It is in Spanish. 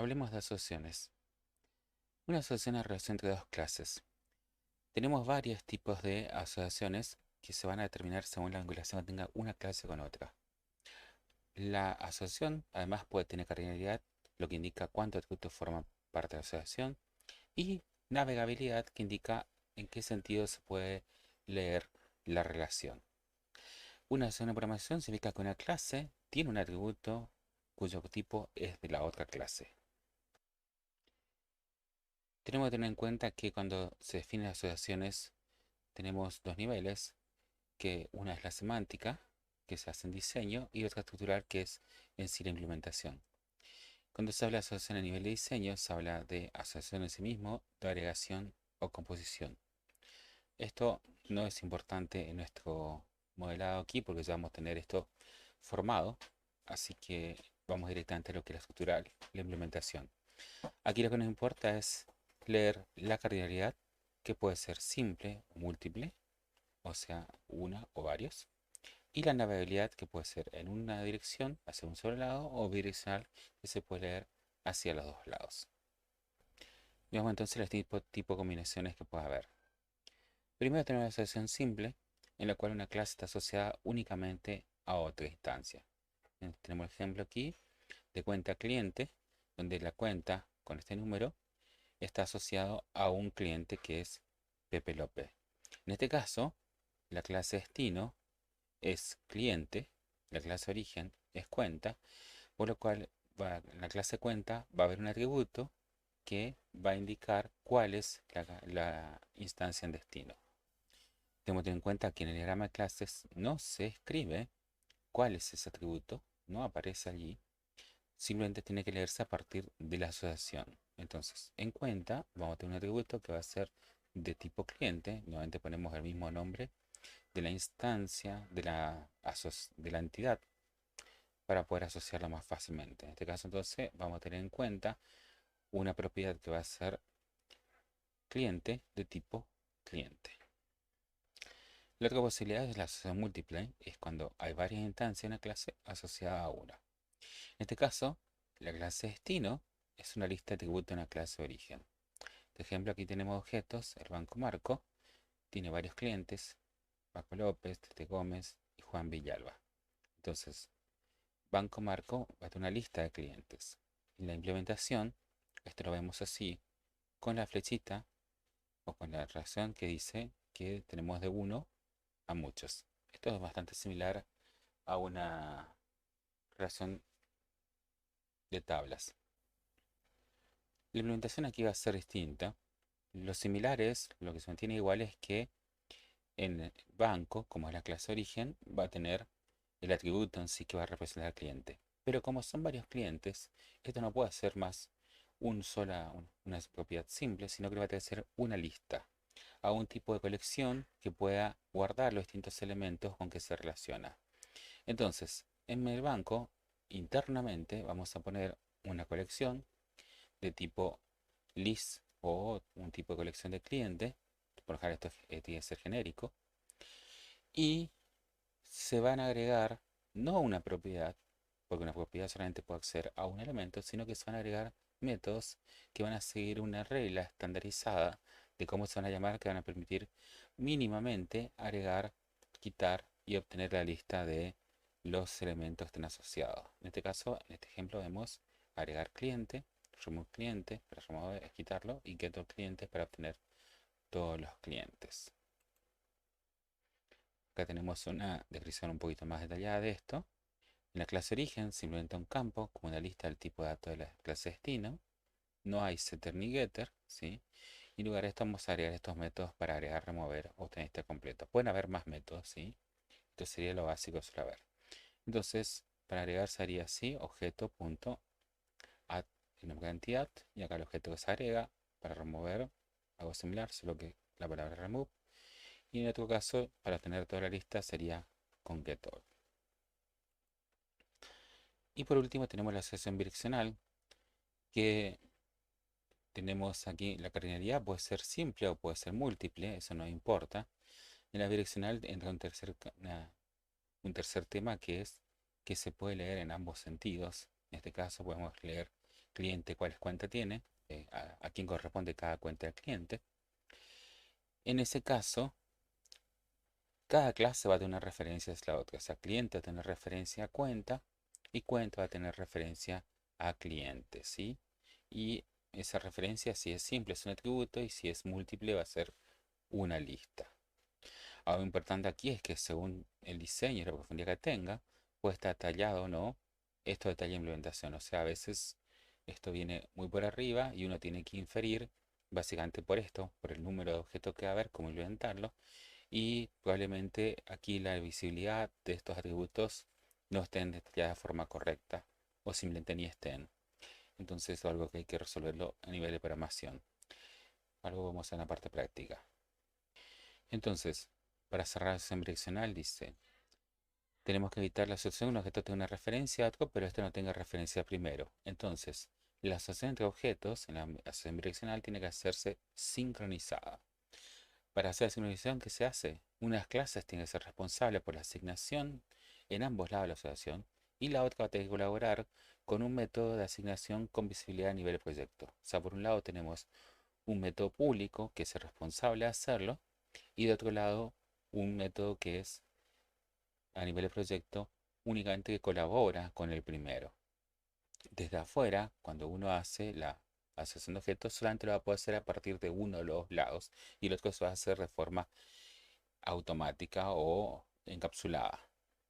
Hablemos de asociaciones. Una asociación es una relación entre dos clases. Tenemos varios tipos de asociaciones que se van a determinar según la vinculación que tenga una clase con otra. La asociación además puede tener cardinalidad, lo que indica cuántos atributos forman parte de la asociación, y navegabilidad, que indica en qué sentido se puede leer la relación. Una asociación de programación significa que una clase tiene un atributo cuyo tipo es de la otra clase. Tenemos que tener en cuenta que cuando se definen asociaciones tenemos dos niveles, que una es la semántica, que se hace en diseño, y otra estructural, que es en sí la implementación. Cuando se habla de asociación a nivel de diseño, se habla de asociación en sí mismo, de agregación o composición. Esto no es importante en nuestro modelado aquí porque ya vamos a tener esto formado, así que vamos directamente a lo que es la estructural, la implementación. Aquí lo que nos importa es leer la cardinalidad, que puede ser simple o múltiple, o sea, una o varios, y la navegabilidad, que puede ser en una dirección, hacia un solo lado, o bidireccional, que se puede leer hacia los dos lados. Veamos entonces los tipo de combinaciones que puede haber. Primero tenemos la asociación simple, en la cual una clase está asociada únicamente a otra instancia. Tenemos el ejemplo aquí de cuenta cliente, donde la cuenta con este número está asociado a un cliente que es Pepe López. En este caso, la clase destino es cliente, la clase origen es cuenta, por lo cual en la clase cuenta va a haber un atributo que va a indicar cuál es la instancia en destino. Tenemos que tener en cuenta que en el diagrama de clases no se escribe cuál es ese atributo, no aparece allí, simplemente tiene que leerse a partir de la asociación. Entonces, en cuenta vamos a tener un atributo que va a ser de tipo cliente, nuevamente ponemos el mismo nombre de la instancia de la entidad para poder asociarla más fácilmente. En este caso entonces vamos a tener en cuenta una propiedad que va a ser cliente de tipo cliente. La otra posibilidad es la asociación múltiple, es cuando hay varias instancias en una clase asociada a una. En este caso, la clase destino es una lista de atributos de una clase de origen. Por ejemplo, aquí tenemos objetos, el Banco Marco tiene varios clientes, Paco López, Tete Gómez y Juan Villalba. Entonces, Banco Marco va a tener una lista de clientes. En la implementación, esto lo vemos así, con la flechita o con la relación que dice que tenemos de uno a muchos. Esto es bastante similar a una relación de tablas. La implementación aquí va a ser distinta. Lo similar es, lo que se mantiene igual es que en el banco, como es la clase origen, va a tener el atributo en sí que va a representar al cliente. Pero como son varios clientes, esto no puede ser más una propiedad simple, sino que va a tener que ser una lista, a un tipo de colección que pueda guardar los distintos elementos con que se relaciona. Entonces, en el banco, internamente, vamos a poner una colección de tipo list o un tipo de colección de cliente, por lo general esto tiene que ser genérico, y se van a agregar no una propiedad, porque una propiedad solamente puede acceder a un elemento, sino que se van a agregar métodos que van a seguir una regla estandarizada de cómo se van a llamar, que van a permitir mínimamente agregar, quitar y obtener la lista de los elementos que estén asociados. En este caso, en este ejemplo vemos agregar cliente, remove cliente para remover, quitarlo, y get all clientes para obtener todos los clientes. Acá tenemos una descripción un poquito más detallada de esto. En la clase origen se implementa un campo como una lista del tipo de datos de la clase destino. No hay setter ni getter, ¿sí? Y en lugar de esto vamos a agregar estos métodos para agregar, remover, obtener este completo. Pueden haber más métodos, ¿sí? Esto sería lo básico de suele haber. Entonces, para agregar se haría así, objeto.add el nombre de entidad, y acá el objeto que se agrega. Para remover, algo similar, solo que la palabra remove. Y en otro caso, para tener toda la lista sería con getAll. Y por último tenemos la asociación bidireccional, que tenemos aquí la cardinalidad, puede ser simple o puede ser múltiple, eso no importa. En la bidireccional entra un tercer tema, que es que se puede leer en ambos sentidos. En este caso podemos leer cliente cuáles cuentas tiene, a quién corresponde cada cuenta del cliente. En ese caso, cada clase va a tener una referencia a la otra. O sea, cliente va a tener referencia a cuenta y cuenta va a tener referencia a cliente, ¿sí? Y esa referencia, si es simple, es un atributo y si es múltiple, va a ser una lista. Algo importante aquí es que según el diseño y la profundidad que tenga, puede estar detallado o no. Esto detalla implementación. O sea, a veces esto viene muy por arriba y uno tiene que inferir básicamente por esto, por el número de objetos que va a haber, cómo implementarlo. Y probablemente aquí la visibilidad de estos atributos no estén detalladas de forma correcta o simplemente ni estén. Entonces es algo que hay que resolverlo a nivel de programación. Algo vamos a en la parte práctica. Entonces, para cerrar la sesión direccional dice, tenemos que evitar la asociación de un objeto tenga una referencia a otro, pero este no tenga referencia primero. Entonces, la asociación entre objetos en la asociación direccional tiene que hacerse sincronizada. Para hacer la sincronización, ¿qué se hace? Unas clases tiene que ser responsable por la asignación en ambos lados de la asociación y la otra va a tener que colaborar con un método de asignación con visibilidad a nivel de proyecto. O sea, por un lado tenemos un método público que es el responsable de hacerlo y de otro lado un método que es a nivel de proyecto únicamente que colabora con el primero. Desde afuera, cuando uno hace la asociación de objetos, solamente lo va a poder hacer a partir de uno de los lados y el otro se va a hacer de forma automática o encapsulada.